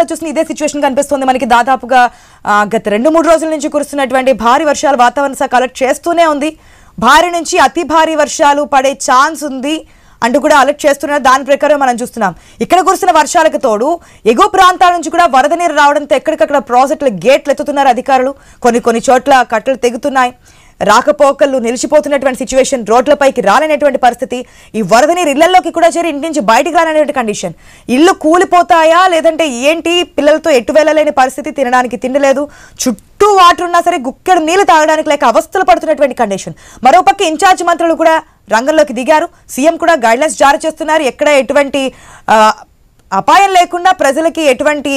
జిల్లాలో చూసిన ఇదే సిచ్యువేషన్ కనిపిస్తుంది మనకి. దాదాపుగా గత 2-3 రోజుల నుంచి కురుస్తున్నటువంటి భారీ వర్షాలు వాతావరణ శాఖ అలర్ట్ చేస్తూనే ఉంది. భారీ నుంచి అతి భారీ వర్షాలు పడే ఛాన్స్ ఉంది అంటూ కూడా అలర్ట్ చేస్తున్నారు. దాని ప్రకారం మనం చూస్తున్నాం. ఇక్కడ కురుస్తున్న వర్షాలకు తోడు ఎగువ ప్రాంతాల నుంచి కూడా వరద నీరు రావడంతో ఎక్కడికక్కడ ప్రాజెక్టుల గేట్లు ఎత్తుతున్నారు అధికారులు. కొన్ని చోట్ల కట్టలు తెగుతున్నాయి. రాకపోకలు నిలిచిపోతున్నటువంటి సిచ్యువేషన్, రోడ్లపైకి రాలేనటువంటి పరిస్థితి. ఈ వరద నీరు ఇళ్లలోకి కూడా చేరి ఇంటి నుంచి బయటికి రాలేనటువంటి కండిషన్. ఇల్లు కూలిపోతాయా లేదంటే ఏంటి, పిల్లలతో ఎటు వెళ్ళలేని పరిస్థితి, తినడానికి తిండి లేదు, చుట్టూ వాటర్ ఉన్నా సరే గుక్కెడు నీళ్లు తాగడానికి లేక అవస్థలు పడుతున్నటువంటి కండిషన్. మరోపక్క ఇన్ఛార్జ్ మంత్రులు కూడా రంగంలోకి దిగారు. సీఎం కూడా గైడ్లైన్స్ జారీ చేస్తున్నారు. ఎక్కడ ఎటువంటి అపాయం లేకుండా ప్రజలకి ఎటువంటి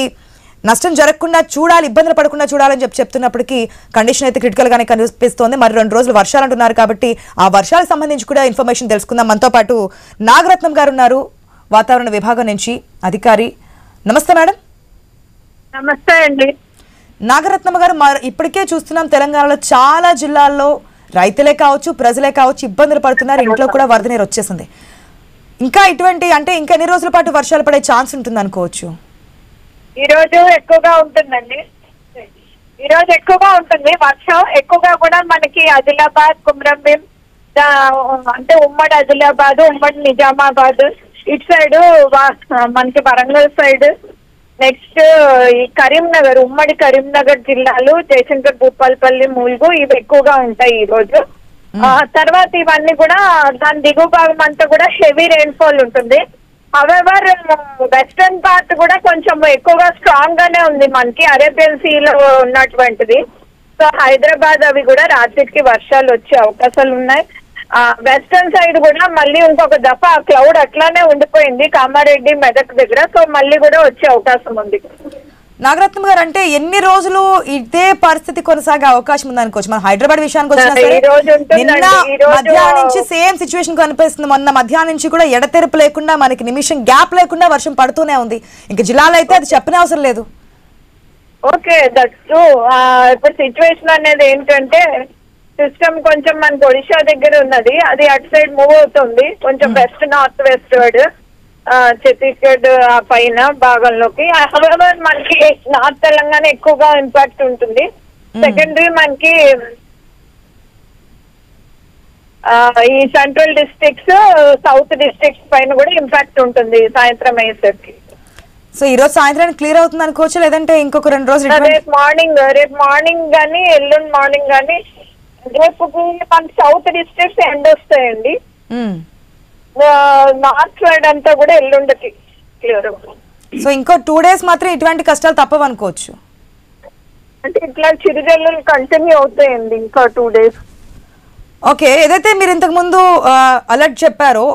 నష్టం జరగకుండా చూడాలి, ఇబ్బందులు పడకుండా చూడాలని చెప్తున్నప్పటికీ కండిషన్ అయితే క్రిటికల్ గానే కనిపిస్తోంది. మరి 2 రోజులు వర్షాలు అంటున్నారు కాబట్టి ఆ వర్షాలకు సంబంధించి కూడా ఇన్ఫర్మేషన్ తెలుసుకుందాం. మనతో పాటు నాగరత్నం గారు ఉన్నారు, వాతావరణ విభాగం నుంచి అధికారి. నమస్తే మేడం. నమస్తే అండి. నాగరత్నం గారు, ఇప్పటికే చూస్తున్నాం తెలంగాణలో చాలా జిల్లాల్లో రైతులే కావచ్చు ప్రజలే కావచ్చు ఇబ్బందులు పడుతున్నారు. ఇంట్లో కూడా వరద నీరు వచ్చేసింది. ఇంకా ఇటువంటి అంటే ఇంకా ఎన్ని రోజుల పాటు వర్షాలు పడే ఛాన్స్ ఉంటుంది అనుకోవచ్చు? ఈ రోజు ఎక్కువగా ఉంటుందండి. ఈ రోజు ఎక్కువగా ఉంటుంది వర్షం. ఎక్కువగా కూడా మనకి ఆదిలాబాద్, కుమ్రంభీం, అంటే ఉమ్మడి ఆదిలాబాద్, ఉమ్మడి నిజామాబాద్, ఇటు సైడ్ మనకి వరంగల్ సైడ్, నెక్స్ట్ ఈ కరీంనగర్, ఉమ్మడి కరీంనగర్ జిల్లాలు, జయశంకర్, భూపాలపల్లి, ములుగు ఇవి ఎక్కువగా ఉంటాయి ఈ రోజు. తర్వాత ఇవన్నీ కూడా దాని దిగువ భాగం అంతా కూడా హెవీ రెయిన్ఫాల్ ఉంటుంది. హవెవర్ వెస్టర్న్ పార్ట్ కూడా కొంచెం ఎక్కువగా స్ట్రాంగ్ గానే ఉంది మనకి, అరేబియన్ సీలో ఉన్నటువంటిది. సో హైదరాబాద్ అవి కూడా రాత్రికి వర్షాలు వచ్చే అవకాశాలు ఉన్నాయి. వెస్టర్న్ సైడ్ కూడా మళ్ళీ ఇంకొక దఫా క్లౌడ్ అట్లానే ఉండిపోయింది కామారెడ్డి, మెదక్ దగ్గర. సో మళ్ళీ కూడా వచ్చే అవకాశం ఉంది. నాగరత్నం గారు, అంటే ఎన్ని రోజులు ఇదే పరిస్థితి కొనసాగే అవకాశం ఉంది అనుకోవచ్చు? మన హైదరాబాద్ విషయానికి వచ్చినా నిన్న మధ్యాహ్నం నుంచి సేమ్ సిచ్యువేషన్ కనిపిస్తుంది. మొన్న మధ్యాహ్నం నుంచి కూడా ఎడతెరపు లేకుండా మనకి నిమిషం గ్యాప్ లేకుండా వర్షం పడుతూనే ఉంది. ఇంకా జిల్లాలో అయితే అది చెప్పనే అవసరం లేదు. Okay, that's true. ఇప్పుడు సిచ్యువేషన్ అనేది ఏంటంటే సిస్టమ్ కొంచెం మనకి ఒడిశా దగ్గర ఉన్నది, అది అటు సైడ్ మూవ్ అవుతుంది కొంచెం west north west word, Chhattisgarh ఆ పైన భాగంలోకి. హవెవర్ మనకి నార్త్ తెలంగాణ ఎక్కువగా ఇంపాక్ట్ ఉంటుంది. సెకండరీ మనకి ఈ సెంట్రల్ డిస్ట్రిక్ట్స్, సౌత్ డిస్ట్రిక్ట్స్ పైన కూడా ఇంపాక్ట్ ఉంటుంది సాయంత్రం అయ్యేసరికి. సో ఈ రోజు సాయంత్రానికి క్లియర్ అవుతుంది అనుకోవచ్చు, లేదంటే ఇంకొక 2 రోజులు? రేపు మార్నింగ్ కానీ ఎల్లుండి మార్నింగ్ కానీ. రేపు మనకి సౌత్ డిస్ట్రిక్ట్స్ ఎండ్ వస్తాయండి. నార్త్ సైడ్ అంతా కూడా ఎల్లుండికి క్లియర్ అవుతుంది. సో ఇంకో 2 days మాత్రం ఇటువంటి కష్టాలు తప్పవు అనుకోవచ్చు. అంటే ఇట్లా చిరుజల్లులు కంటిన్యూ అవుతాయండి ఇంకా 2 days. ఓకే, ఏదైతే మీరు ఇంతకు ముందు అలర్ట్ చెప్పారో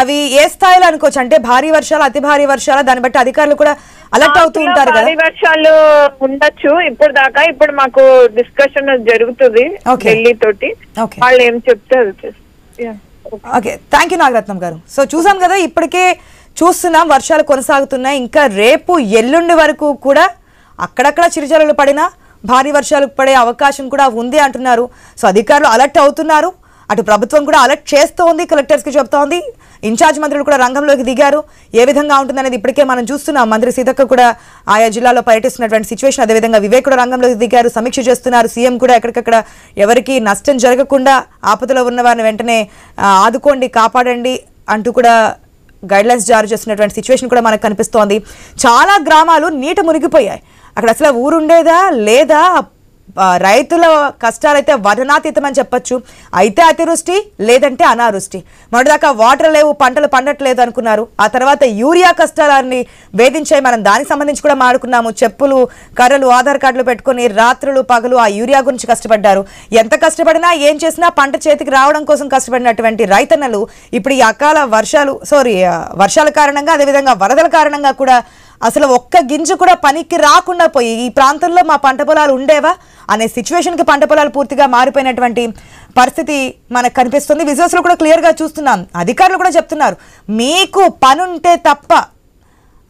అవి ఏ స్థాయిలో అనుకోవచ్చు? అంటే భారీ వర్షాలు, అతి భారీ వర్షాలు, దాన్ని బట్టి అధికారులు కూడా అలర్ట్ అవుతూ ఉంటారు కదా? భారీ వర్షాలు ఉండొచ్చు ఇప్పుడు దాకా. ఇప్పుడు మాకు డిస్కషన్ జరుగుతుంది ఢిల్లీ తోటి, వాళ్ళు ఏం చెప్తారు. ఓకే, థ్యాంక్ యూ నాగరత్నం గారు. సో చూసాం కదా, ఇప్పటికే చూస్తున్నాం వర్షాలు కొనసాగుతున్నాయి. ఇంకా రేపు ఎల్లుండి వరకు కూడా అక్కడక్కడ చిరుజల్లులు పడినా భారీ వర్షాలు పడే అవకాశం కూడా ఉంది అంటున్నారు. సో అధికారులు అలర్ట్ అవుతున్నారు, అటు ప్రభుత్వం కూడా అలర్ట్ చేస్తోంది, కలెక్టర్స్కి చెప్తోంది. ఇన్ఛార్జ్ మంత్రులు కూడా రంగంలోకి దిగారు. ఏ విధంగా ఉంటుందనేది ఇప్పటికే మనం చూస్తున్నాం. మంత్రి సీతక్క కూడా ఆయా జిల్లాలో పర్యటిస్తున్నటువంటి సిచ్యువేషన్, అదేవిధంగా వివేక్ కూడా రంగంలోకి దిగారు, సమీక్ష చేస్తున్నారు. సీఎం కూడా ఎక్కడికక్కడ ఎవరికి నష్టం జరగకుండా ఆపదలో ఉన్న వారిని వెంటనే ఆదుకోండి, కాపాడండి అంటూ కూడా గైడ్లైన్స్ జారీ చేస్తున్నటువంటి సిచ్యువేషన్ కూడా మనకు కనిపిస్తోంది. చాలా గ్రామాలు నీట మునిగిపోయాయి. అక్కడ అసలు ఊరుండేదా లేదా? రైతుల కష్టాలైతే వర్ణనాతీతం అని చెప్పొచ్చు. అయితే అతివృష్టి, లేదంటే అనావృష్టి. మొదటిదాకా వాటర్ లేవు, పంటలు పండట్లేదు అనుకున్నారు. ఆ తర్వాత యూరియా కష్టాలని వేధించాయి. మనం దానికి సంబంధించి కూడా మాట్లాడుకున్నాము. చెప్పులు, కర్రలు, ఆధార్ కార్డులు పెట్టుకుని రాత్రులు పగలు ఆ యూరియా గురించి కష్టపడ్డారు. ఎంత కష్టపడినా ఏం చేసినా పంట చేతికి రావడం కోసం కష్టపడినటువంటి రైతన్నలు ఇప్పుడు ఈ అకాల వర్షాల కారణంగా, అదేవిధంగా వరదల కారణంగా కూడా అసలు ఒక్క గింజ కూడా పనికి రాకుండా పోయి ఈ ప్రాంతంలో మా పంట పొలాలు ఉండేవా అనే సిచ్యువేషన్కి పంట పొలాలు పూర్తిగా మారిపోయినటువంటి పరిస్థితి మనకు కనిపిస్తుంది. విజువల్స్లో కూడా క్లియర్గా చూస్తున్నాం. అధికారులు కూడా చెప్తున్నారు, మీకు పనుంటే తప్ప,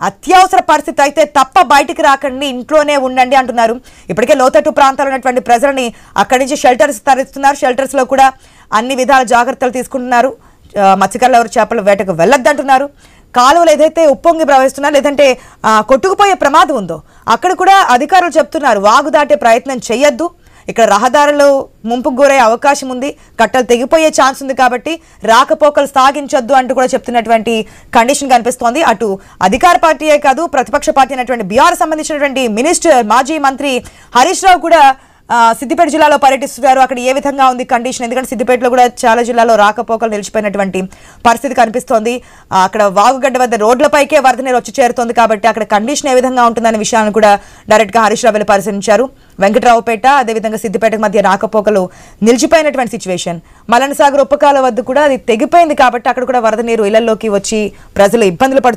అత్యవసర పరిస్థితి అయితే తప్ప బయటికి రాకండి, ఇంట్లోనే ఉండండి అంటున్నారు. ఇప్పటికే లోతట్టు ప్రాంతాలు ఉన్నటువంటి ప్రజలని అక్కడి నుంచి షెల్టర్స్ తరలిస్తున్నారు. షెల్టర్స్లో కూడా అన్ని విధాల జాగ్రత్తలు తీసుకుంటున్నారు. మత్స్యకారులు ఎవరు చేపల వేటకు వెళ్ళొద్దంటున్నారు. కాలువలు ఏదైతే ఉప్పొంగి ప్రవహిస్తున్నా లేదంటే కొట్టుకుపోయే ప్రమాదం ఉందో అక్కడ కూడా అధికారులు చెప్తున్నారు వాగు దాటే ప్రయత్నం చేయొద్దు, ఇక్కడ రహదారులు ముంపుకు గురయ్యే అవకాశం ఉంది, కట్టలు తెగిపోయే ఛాన్స్ ఉంది కాబట్టి రాకపోకలు సాగించొద్దు అంటూ కూడా చెప్తున్నటువంటి కండిషన్ కనిపిస్తోంది. అటు అధికార పార్టీయే కాదు ప్రతిపక్ష పార్టీ అయినటువంటి బీఆర్ సంబంధించినటువంటి మినిస్టర్ మాజీ మంత్రి హరీష్ రావు కూడా సిద్దిపేట జిల్లాలో పర్యటిస్తున్నారు. అక్కడ ఏ విధంగా ఉంది కండిషన్, ఎందుకంటే సిద్దిపేటలో కూడా చాలా జిల్లాలో రాకపోకలు నిలిచిపోయినటువంటి పరిస్థితి కనిపిస్తోంది. అక్కడ వాగుగడ్డ వద్ద రోడ్లపైకే వరద నీరు వచ్చి చేరుతోంది కాబట్టి అక్కడ కండిషన్ ఏ విధంగా ఉంటుందనే విషయాలను కూడా డైరెక్ట్ గా హరీష్ రావు పరిశీలించారు. వెంకటరావుపేట అదేవిధంగా సిద్దిపేట మధ్య రాకపోకలు నిలిచిపోయినటువంటి సిచ్యువేషన్. మలనసాగర్ ఉపకాల వద్ద కూడా అది తెగిపోయింది కాబట్టి అక్కడ కూడా వరద నీరు ఇళ్లలోకి వచ్చి ప్రజలు ఇబ్బందులు పడుతున్నారు.